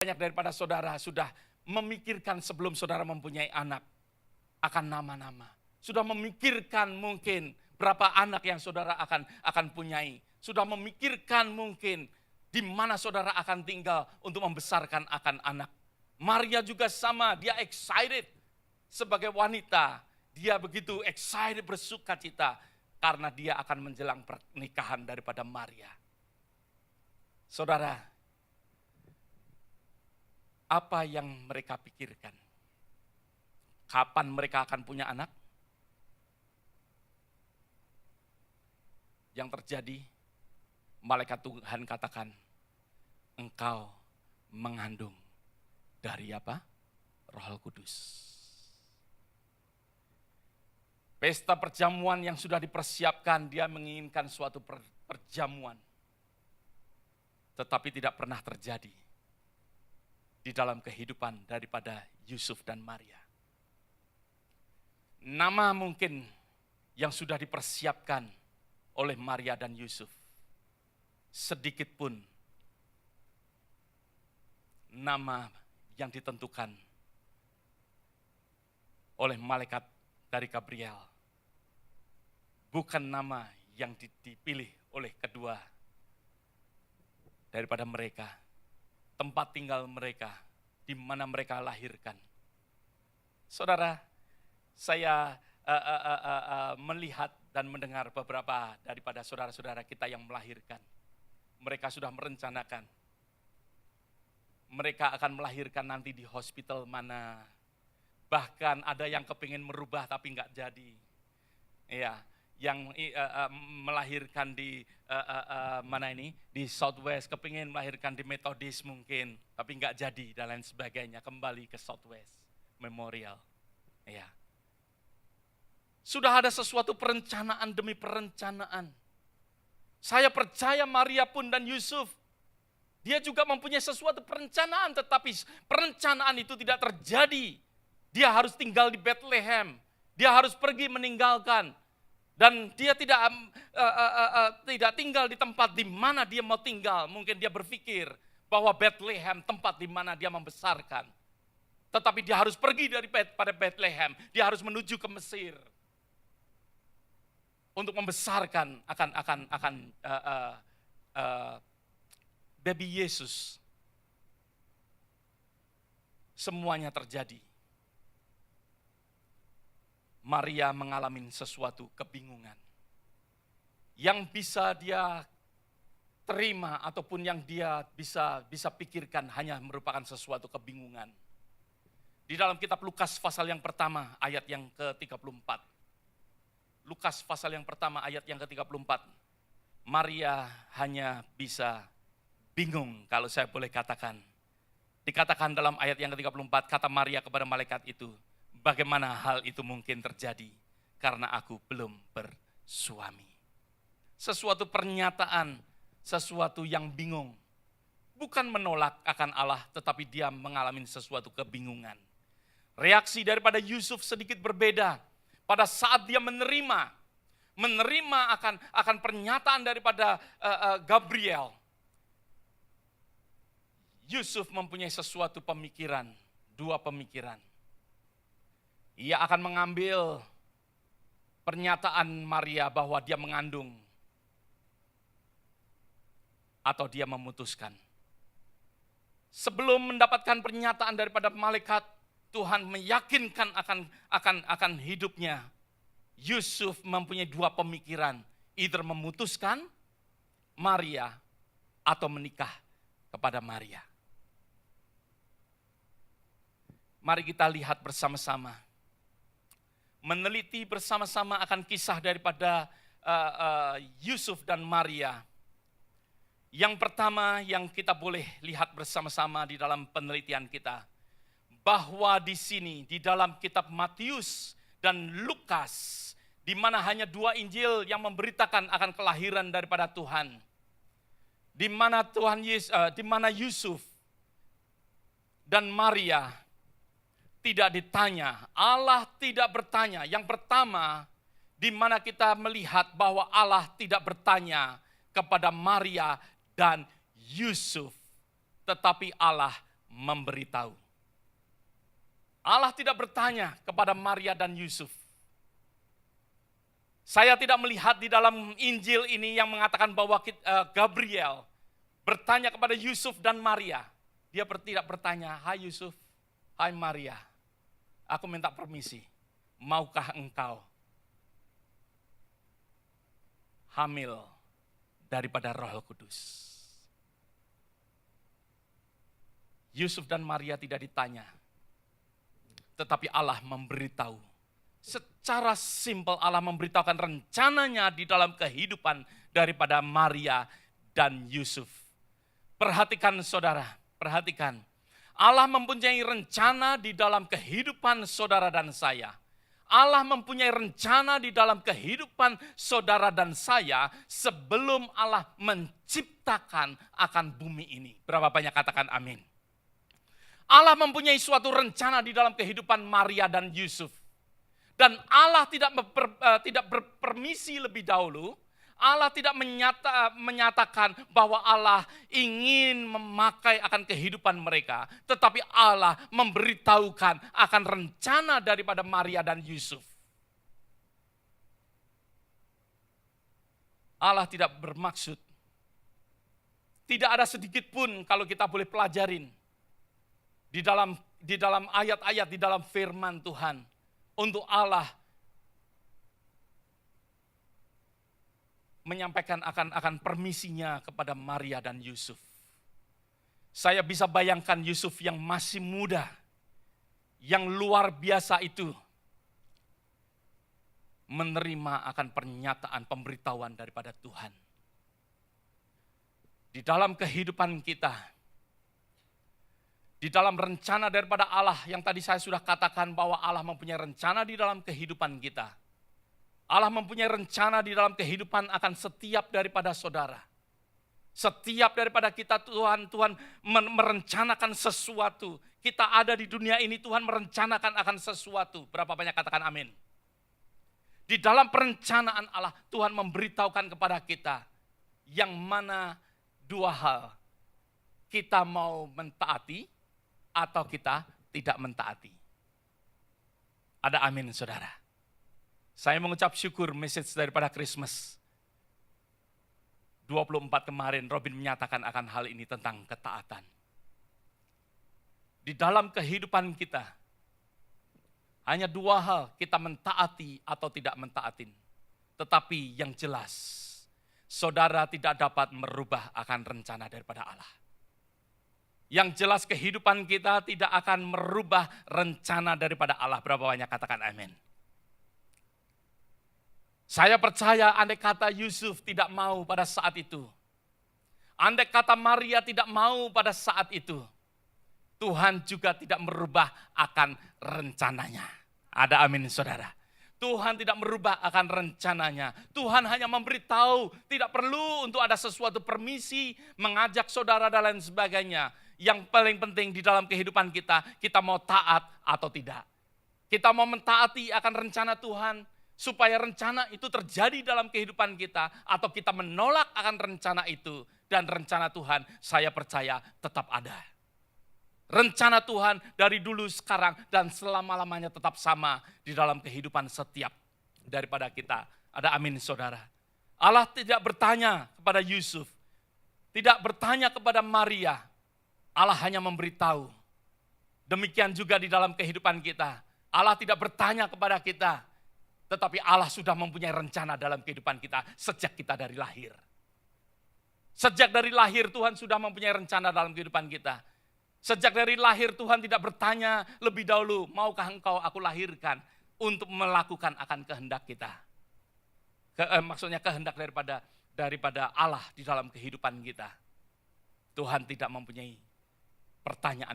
Banyak daripada saudara sudah memikirkan sebelum saudara mempunyai anak akan nama-nama. Sudah memikirkan mungkin berapa anak yang saudara akan punyai. Sudah memikirkan mungkin di mana saudara akan tinggal untuk membesarkan akan anak. Maria juga sama, dia excited sebagai wanita. Dia begitu excited, bersuka cita karena dia akan menjelang pernikahan daripada Maria. Saudara, apa yang mereka pikirkan? Kapan mereka akan punya anak? Yang terjadi, malaikat Tuhan katakan, engkau mengandung dari apa? Roh Kudus. Pesta perjamuan yang sudah dipersiapkan, dia menginginkan suatu perjamuan. Tetapi tidak pernah terjadi di dalam kehidupan daripada Yusuf dan Maria. Nama mungkin yang sudah dipersiapkan oleh Maria dan Yusuf, sedikit pun nama yang ditentukan oleh malaikat dari Gabriel, bukan nama yang dipilih oleh kedua daripada mereka, tempat tinggal mereka, di mana mereka lahirkan. Saudara, saya melihat dan mendengar beberapa daripada saudara-saudara kita yang melahirkan. Mereka sudah merencanakan. Mereka akan melahirkan nanti di hospital mana. Bahkan ada yang kepingin merubah tapi nggak jadi. Ya, yang melahirkan di mana ini, di Southwest, kepingin melahirkan di Methodist mungkin, tapi nggak jadi dan lain sebagainya, kembali ke Southwest Memorial. Ya. Sudah ada sesuatu perencanaan demi perencanaan. Saya percaya Maria pun dan Yusuf, dia juga mempunyai sesuatu perencanaan, tetapi perencanaan itu tidak terjadi. Dia harus tinggal di Bethlehem, dia harus pergi meninggalkan. Dan dia tidak tinggal di tempat di mana dia mau tinggal. Mungkin dia berpikir bahwa Bethlehem tempat di mana dia membesarkan. Tetapi dia harus pergi daripada Bethlehem, dia harus menuju ke Mesir untuk membesarkan akan baby Yesus. Semuanya terjadi. Maria mengalami sesuatu kebingungan yang bisa dia terima ataupun yang dia bisa pikirkan hanya merupakan sesuatu kebingungan. Di dalam kitab Lukas pasal yang pertama ayat yang ke-34. Lukas pasal yang pertama ayat yang ke-34. Maria hanya bisa bingung kalau saya boleh katakan. Dikatakan dalam ayat yang ke-34, kata Maria kepada malaikat itu, bagaimana hal itu mungkin terjadi karena aku belum bersuami. Sesuatu pernyataan, sesuatu yang bingung. Bukan menolak akan Allah, tetapi dia mengalami sesuatu kebingungan. Reaksi daripada Yusuf sedikit berbeda. Pada saat dia menerima akan pernyataan daripada Gabriel. Yusuf mempunyai sesuatu pemikiran, dua pemikiran. Ia akan mengambil pernyataan Maria bahwa dia mengandung atau dia memutuskan. Sebelum mendapatkan pernyataan daripada malaikat, Tuhan meyakinkan akan hidupnya. Yusuf mempunyai dua pemikiran, either memutuskan Maria atau menikah kepada Maria. Mari kita lihat bersama-sama. Meneliti bersama-sama akan kisah daripada Yusuf dan Maria. Yang pertama yang kita boleh lihat bersama-sama di dalam penelitian kita, bahwa di sini di dalam kitab Matius dan Lukas, di mana hanya dua Injil yang memberitakan akan kelahiran daripada Tuhan, di mana Yusuf dan Maria tidak ditanya, Allah tidak bertanya. Yang pertama, di mana kita melihat bahwa Allah tidak bertanya kepada Maria dan Yusuf, tetapi Allah memberitahu. Allah tidak bertanya kepada Maria dan Yusuf. Saya tidak melihat di dalam Injil ini yang mengatakan bahwa Gabriel bertanya kepada Yusuf dan Maria. Dia tidak bertanya, "Hai Yusuf, hai Maria, aku minta permisi, maukah engkau hamil daripada Roh Kudus?" Yusuf dan Maria tidak ditanya, tetapi Allah memberitahu. Secara simpel Allah memberitahukan rencananya di dalam kehidupan daripada Maria dan Yusuf. Perhatikan saudara, perhatikan. Allah mempunyai rencana di dalam kehidupan saudara dan saya. Allah mempunyai rencana di dalam kehidupan saudara dan saya sebelum Allah menciptakan akan bumi ini. Berapa banyak katakan amin? Allah mempunyai suatu rencana di dalam kehidupan Maria dan Yusuf. Dan Allah tidak berpermisi lebih dahulu. Allah tidak menyatakan bahwa Allah ingin memakai akan kehidupan mereka. Tetapi Allah memberitahukan akan rencana daripada Maria dan Yusuf. Allah tidak bermaksud. Tidak ada sedikit pun kalau kita boleh pelajarin. Di dalam ayat-ayat, di dalam firman Tuhan. Untuk Allah menyampaikan akan permisinya kepada Maria dan Yusuf. Saya bisa bayangkan Yusuf yang masih muda, yang luar biasa itu, menerima akan pernyataan pemberitahuan daripada Tuhan. Di dalam kehidupan kita, di dalam rencana daripada Allah yang tadi saya sudah katakan bahwa Allah mempunyai rencana di dalam kehidupan kita. Allah mempunyai rencana di dalam kehidupan akan setiap daripada saudara. Setiap daripada kita Tuhan merencanakan sesuatu. Kita ada di dunia ini Tuhan merencanakan akan sesuatu. Berapa banyak katakan amin? Di dalam perencanaan Allah Tuhan memberitahukan kepada kita yang mana dua hal. Kita mau mentaati atau kita tidak mentaati. Ada amin saudara. Saya mengucap syukur message daripada Christmas 24 kemarin Robin menyatakan akan hal ini tentang ketaatan. Di dalam kehidupan kita hanya dua hal, kita mentaati atau tidak mentaatin. Tetapi yang jelas saudara tidak dapat merubah akan rencana daripada Allah. Yang jelas kehidupan kita tidak akan merubah rencana daripada Allah. Berapa banyak katakan amin. Saya percaya andai kata Yusuf tidak mau pada saat itu. Andai kata Maria tidak mau pada saat itu. Tuhan juga tidak merubah akan rencananya. Ada amin saudara. Tuhan tidak merubah akan rencananya. Tuhan hanya memberitahu, tidak perlu untuk ada sesuatu permisi, mengajak saudara dan lain sebagainya. Yang paling penting di dalam kehidupan kita mau taat atau tidak. Kita mau mentaati akan rencana Tuhan, supaya rencana itu terjadi dalam kehidupan kita, atau kita menolak akan rencana itu, dan rencana Tuhan saya percaya tetap ada. Rencana Tuhan dari dulu, sekarang, dan selama-lamanya tetap sama di dalam kehidupan setiap daripada kita. Ada amin saudara. Allah tidak bertanya kepada Yusuf, tidak bertanya kepada Maria, Allah hanya memberitahu. Demikian juga di dalam kehidupan kita. Allah tidak bertanya kepada kita, tetapi Allah sudah mempunyai rencana dalam kehidupan kita sejak kita dari lahir. Sejak dari lahir Tuhan sudah mempunyai rencana dalam kehidupan kita. Sejak dari lahir Tuhan tidak bertanya lebih dahulu, maukah engkau aku lahirkan untuk melakukan akan kehendak kita. Maksudnya kehendak daripada Allah di dalam kehidupan kita. Tuhan tidak mempunyai pertanyaan